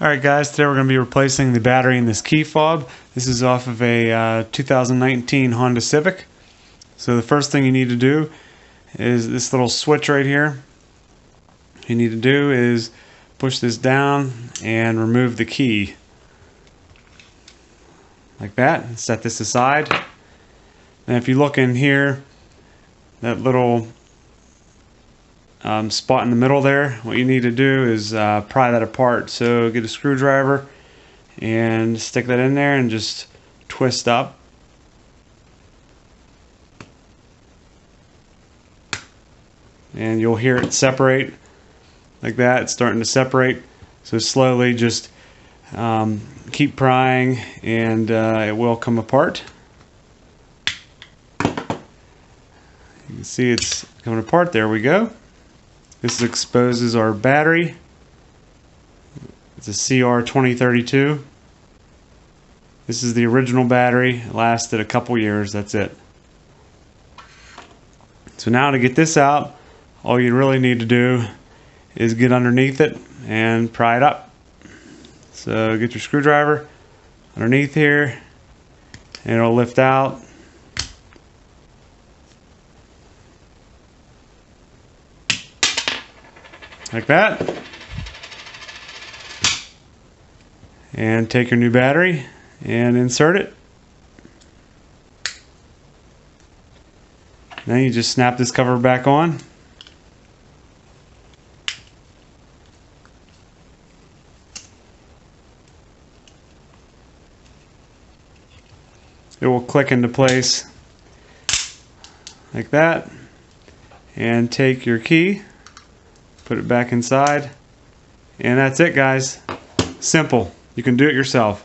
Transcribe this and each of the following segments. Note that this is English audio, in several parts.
Alright guys, today we're going to be replacing the battery in this key fob. This is off of a 2019 Honda Civic. So the first thing you need to do is this little switch right here. What you need to do is push this down and remove the key. Like that. Set this aside. And if you look in here, that little spot in the middle there, what you need to do is pry that apart. So get a screwdriver and stick that in there and just twist up. And you'll hear it separate like that. It's starting to separate. So slowly just keep prying and it will come apart. You can see it's coming apart. There we go. This exposes our battery. It's a CR2032. This is the original battery. It lasted a couple years. That's it. So now to get this out, all you really need to do is get underneath it and pry it up. So get your screwdriver underneath here and it'll lift out. Like that. And take your new battery and insert it. Then you just snap this cover back on. It will click into place like that. And take your key, put it back inside, and that's it, guys. Simple. You can do it yourself.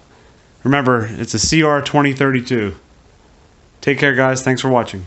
Remember, it's a CR2032. Take care, guys. Thanks for watching.